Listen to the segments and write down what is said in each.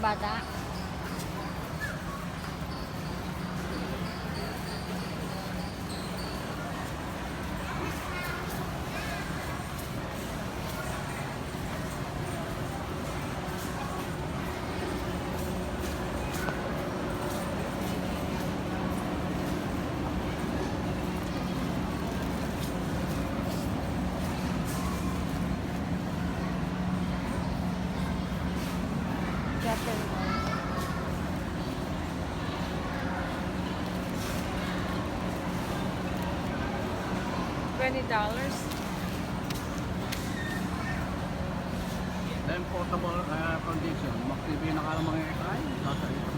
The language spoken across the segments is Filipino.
bata. $20. Then portable condition. Mag-TV na ka lang mga ikay. Nasa ito.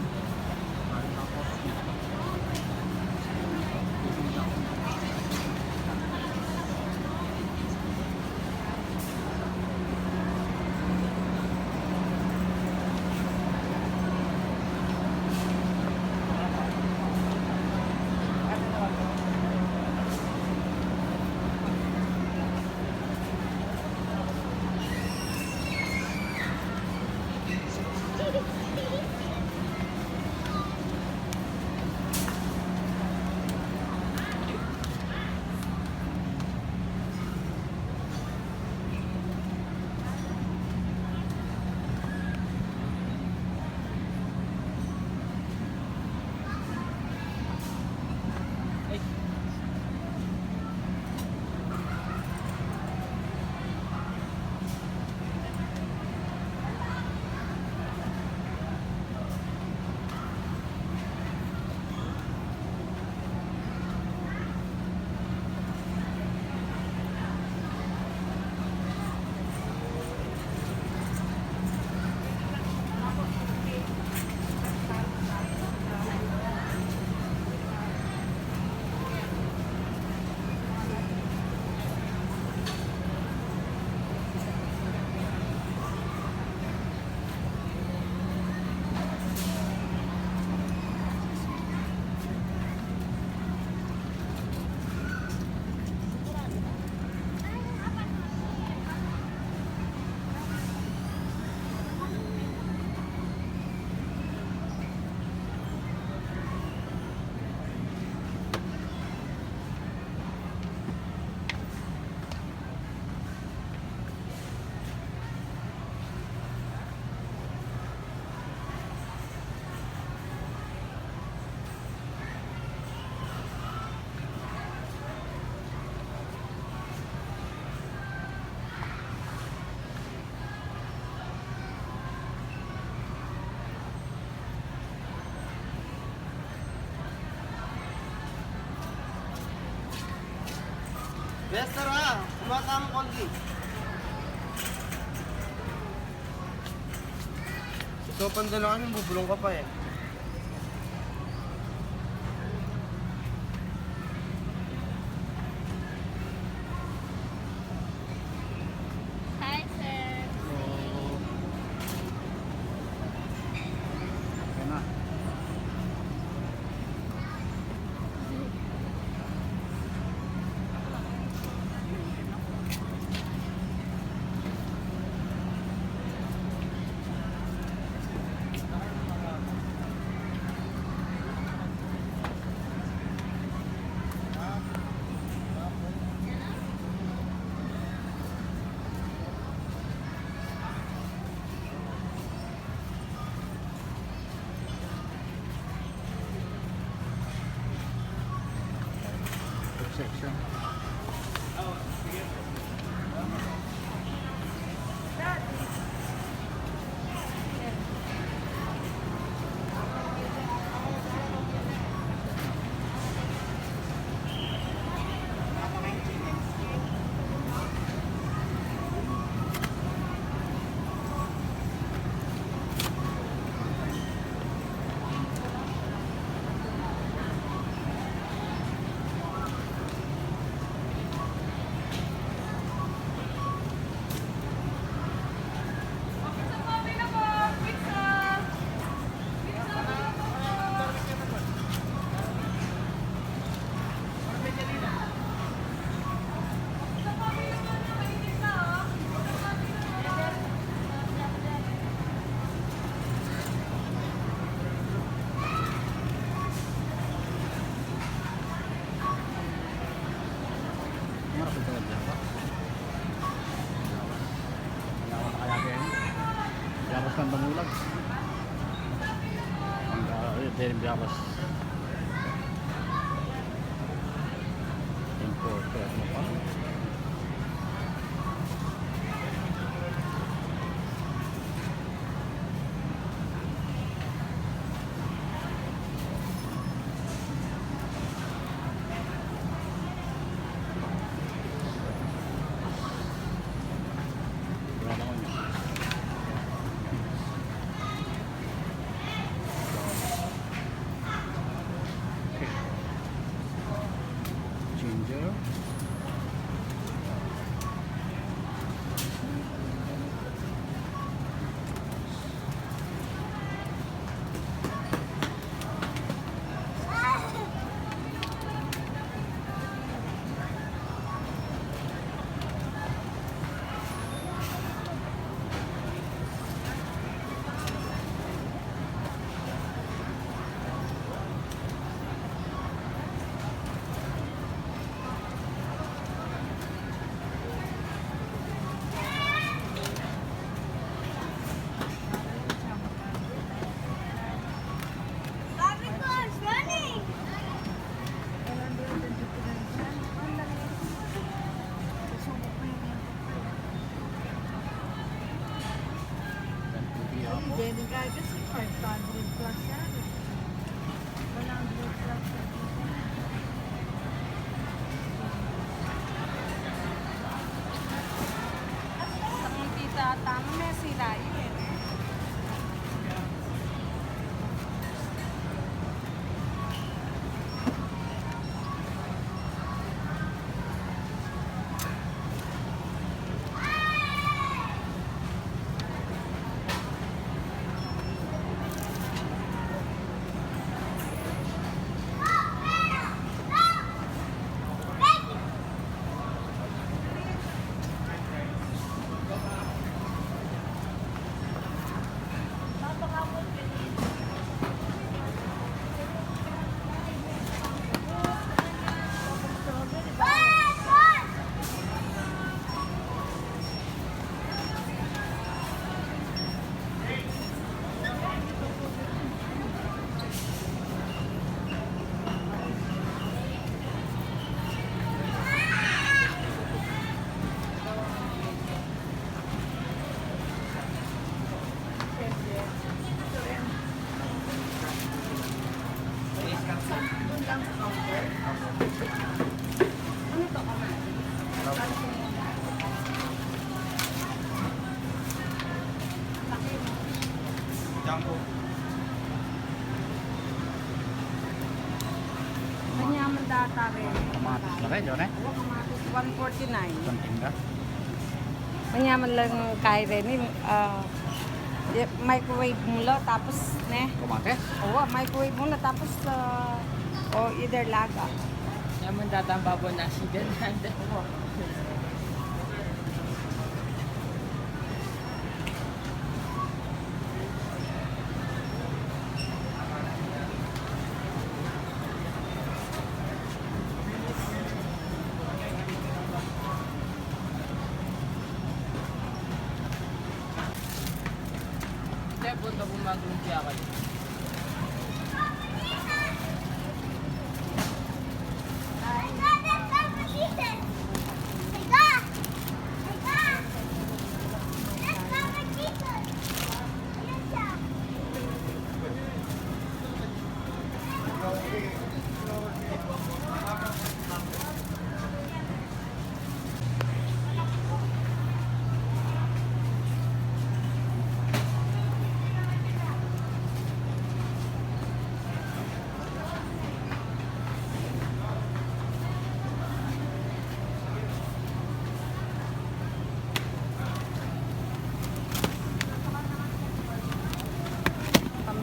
Tapos Yes, sir ha. Kumakang konti. Ito, pandalangan yung bubulong ka pa eh. Hi, sir. okay na. Biyakas ng Damulag. Ang biyakas. Importer na pa. Wala ko niya. Ginger. Barbie running! Hindi kaya kasi 500 plus yan. 100 plus yan. Sa kung tita, tama na sila yun. Jumbo. Manyaman data rin. Kamatis na rin, yun eh. Oo, kamatis. 149. Isang tinda. Manyaman lang kay Renin. Microwave mo lang, tapos ne. Kamatis. Oo, microwave mo na tapos o either laga. Naman datang babo nasi din. Oo. Hindi, punta bumaglumpia kayo.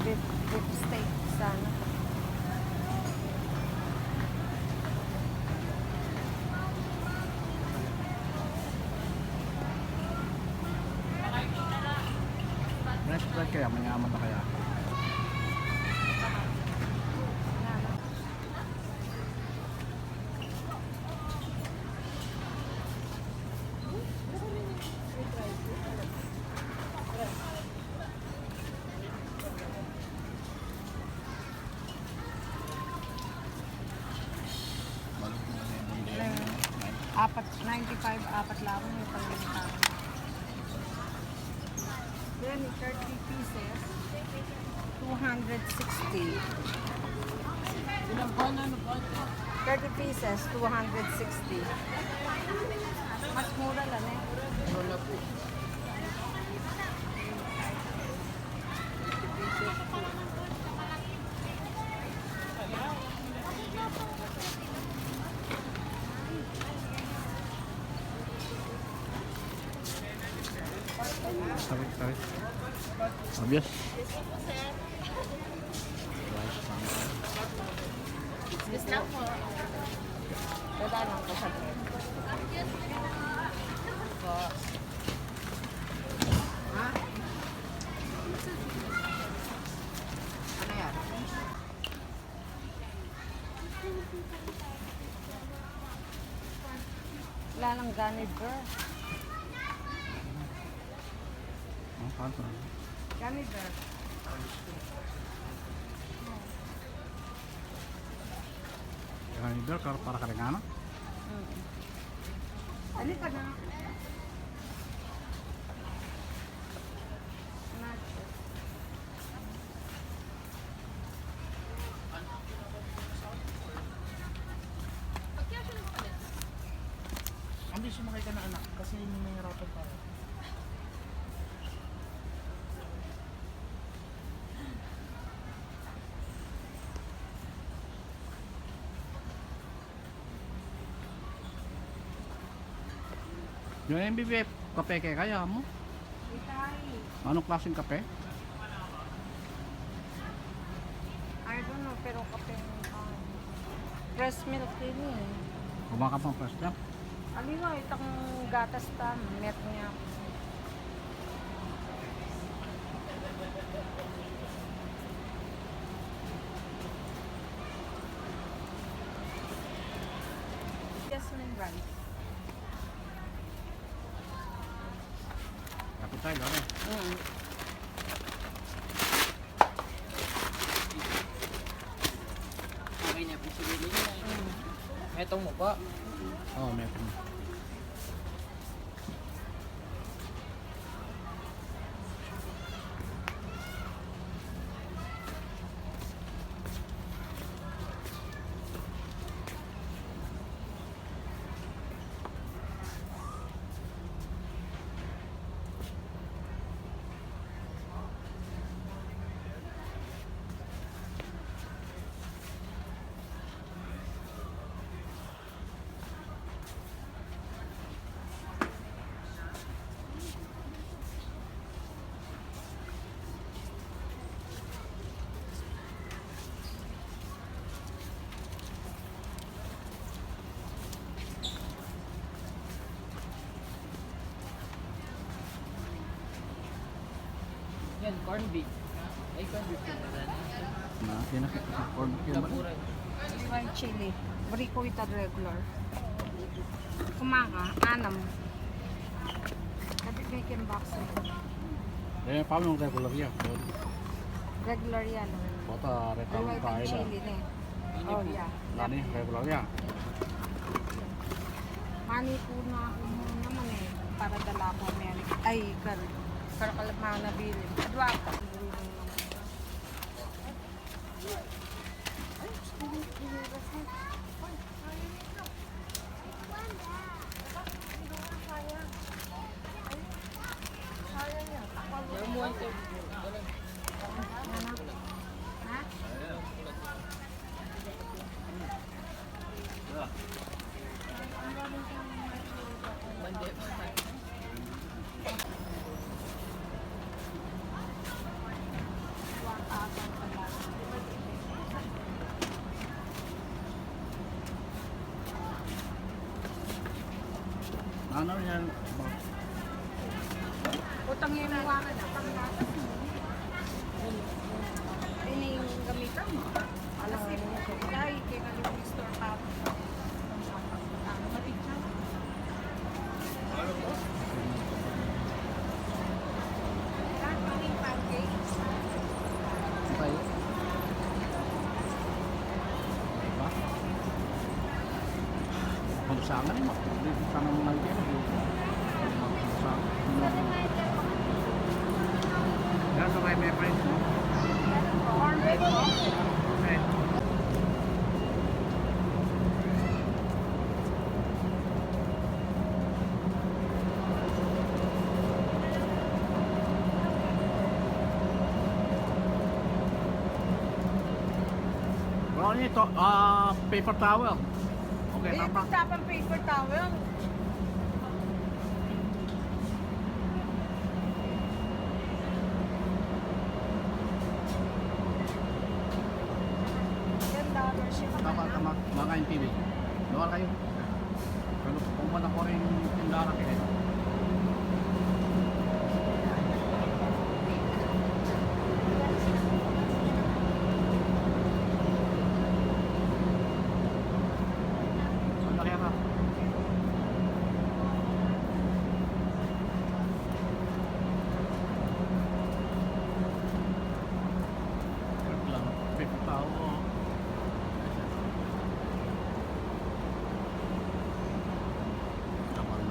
Beef steak sana. Fresh bread kaya, manyaman na kaya. 95, apat lang yung pangilitan. Then, 30 pieces, 260. Ilang buwan na, ano ba? 30 pieces, 260. Mas mura lang eh. Wala po. Tarik, tarik. Obvious. Yes lang po. Dadaanan ko sa Ha? Ano yan? Wala lang ganit, girl. Oh, kanto. Ganit, girl. Yan ni Dirk, para karengana. Halika na. Nachos. Hindi sumakay ka na anak kasi nahihirapan pa. Yung MBB, kape kaya mo? Itay. Anong klaseng kape? I don't know, pero kape fresh milk din eh. Kumaka pang first jump. Aliwa, itang gatas pa, met niya. Jasmine rice. Kapit tayo, lari. Okay na po sila nila. Etong mo pa. Oo, meron. Yan, corn beef. Ay, corn beef yun ba rin? Na, pinakita sa corn beef yun ba? Tapura. Fried chili. Brico with a regular. Kumaka, anam. Sabi bacon box eh. Eh, paano yung regular yan? Regular yan. Bota, retang White and kain na. chili na eh. Oh yeah. Nani, regular yan. Mani po na ako naman eh. Para dala ko America. Ay, para kalamang nabili. Adwa ako. Namuhan ko. Ha? Mandi pa. Ano yan? Utang yung mga na panggatas mo. Ini yung gamitan mo. Alam mo yun. Dahil kaya ka store pa. Ano matitsa? Lahat ng yung pancakes. Okay. Ba? Kung Sana rin dito sana mga idea. Yan sa may friends mo. Corn beef mo. Okay. Ano ito? Paper towel. Okay, Ayun, tama. tapang paper towel. $10 siya Tama, tama. Mga TV. Luwal kayo. Pero kung wala ko rin tindara kayo. Wala kaya ka. Paper towel. Luwal.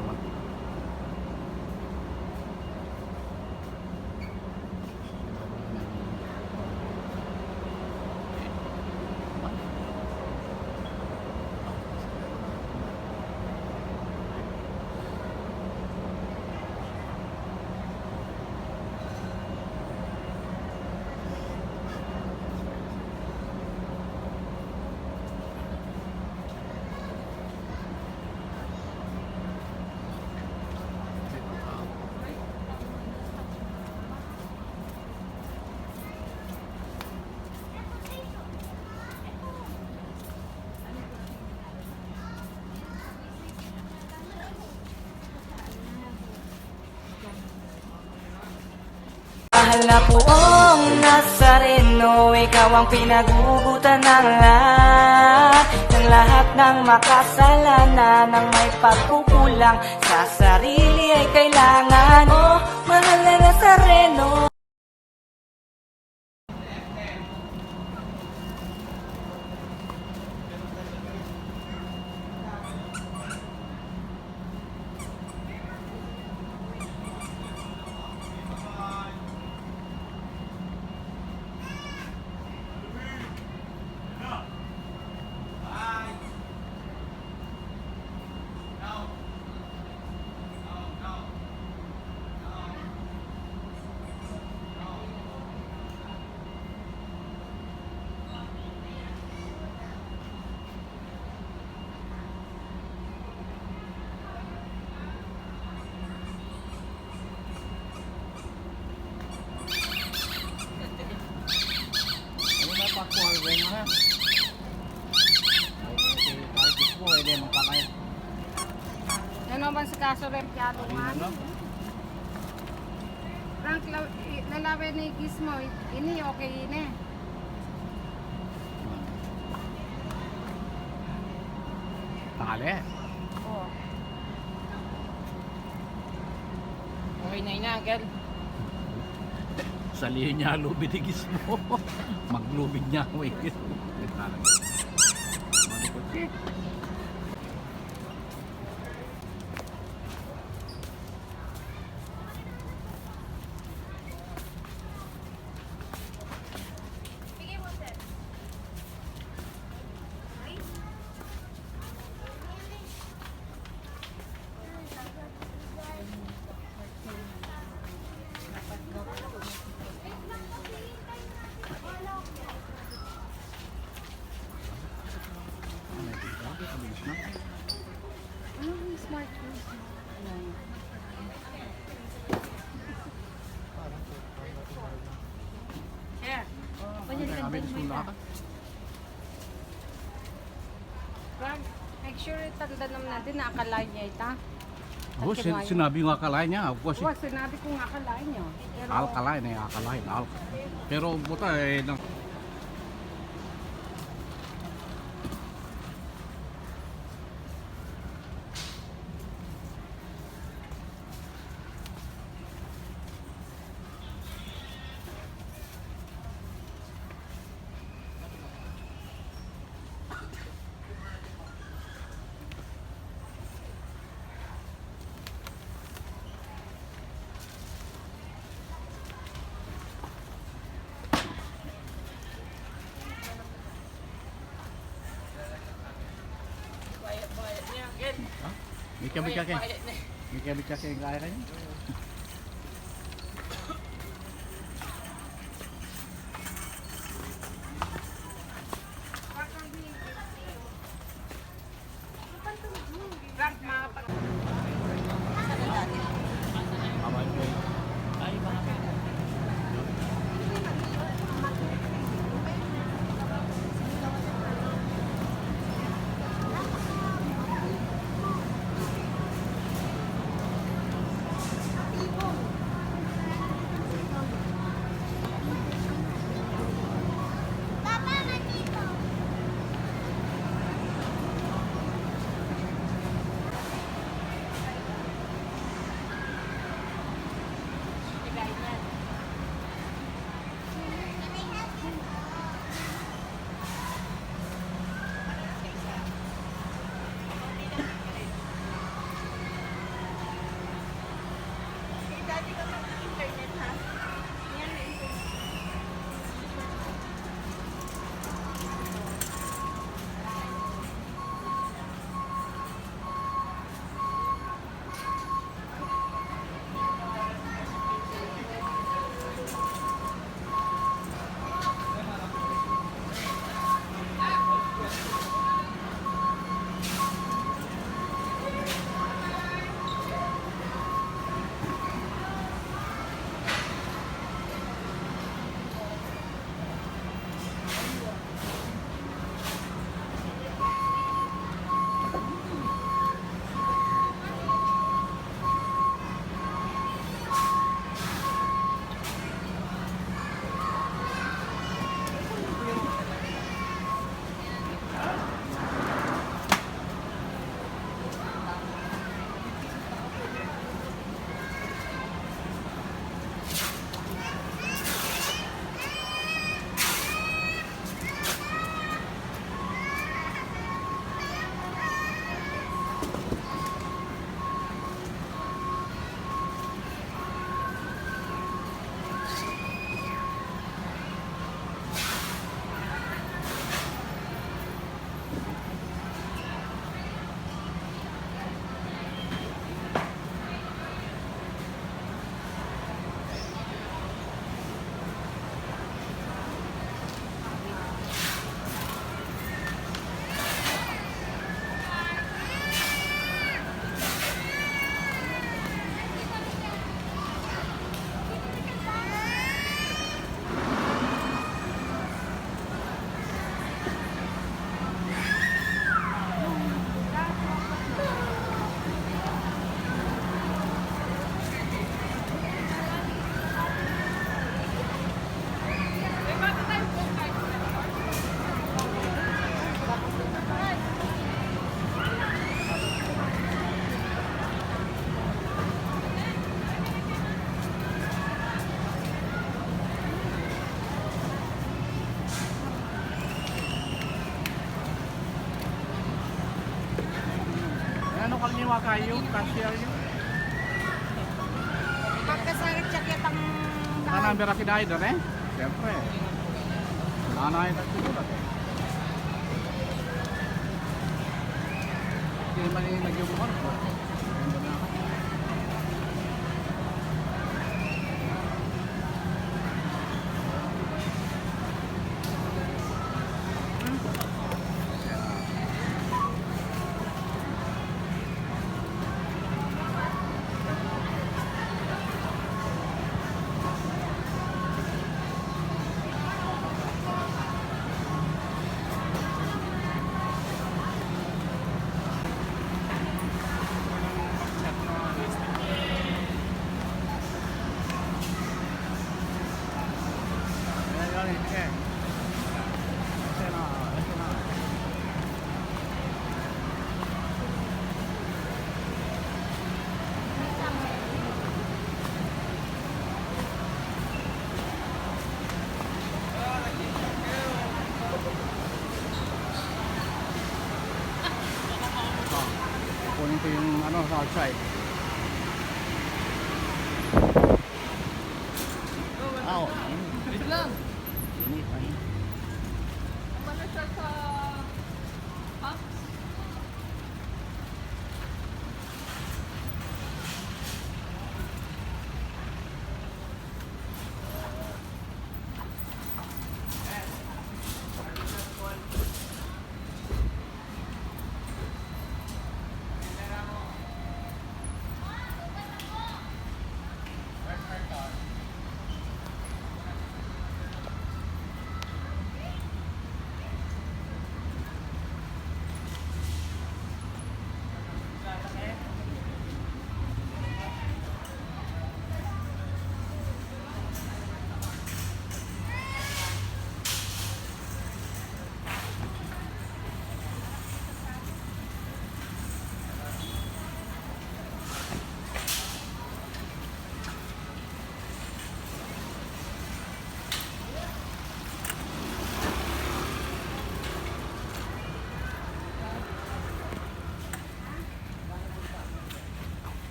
Mahal na poong Nazareno, ikaw ang pinagugutan ng lahat ng makasalanan. Ng may pagkukulang sa sarili ay kailangan. Oh, mahal na Nazareno. Ano na pa ko ay na na. Si Marcos mo ay di magpakay. Ano ba sa kaso rempiado man? Ano? Frank, lalawin ni Gizmo. Ini okay ini. Tali. Oh. Okay na ina, Uncle. Salihin niya lubidigis mo. Maglubid niya ako eh. Malikot siya. Ano yung smart food? Here. Kami gusto ka. Frank, make sure itanda naman natin na akalain niya ita. Oh, sinabi nga akalain niya. Of course, Wag, sinabi ko nga akalain niya. Pero, alkalain eh, akalain. Pero buta eh, kabit ka kay. May kabit ka kay kaya kayo. Papa, nandito. Dati ka mag-internet ha? Yan na internet. Ano kaliniwa kayo? Cashier yun? Pagkasarit jacket ang Sana ang beraki dahil doon eh? Siyempre. Nanay na siguro eh. Hindi naman yung nagyubukan ko. Ganda na ako. Kunin ko yung ano sa outside. Wait lang. Ano siya sa box?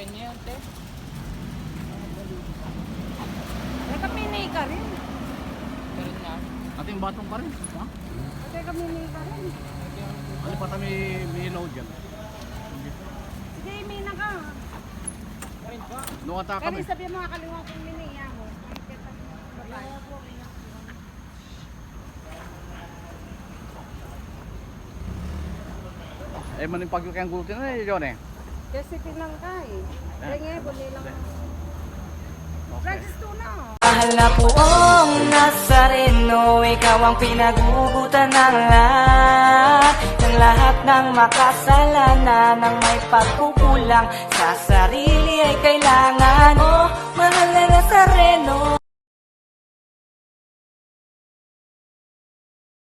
kaya niya yan, te. Teka, mini ka rin. Meron nga. Ating batong pa rin. Ha? Teka, mini ka rin. Ano pa tayo may load dyan? Sige, mina ka. Nung ata kami. Kaya sabi mo, kalimutan kong mini mo. Ay, kita mo. Babae. Eh, manipag yung kayang gulutin na eh, John eh. Kasi tinang ka eh. Kaya nga, buli lang. Okay. Francis Tuna. Mahal na poong Nazareno, ikaw ang pinagugutan ng lahat ng makasalanan. Ng may pagkukulang sa sarili ay kailangan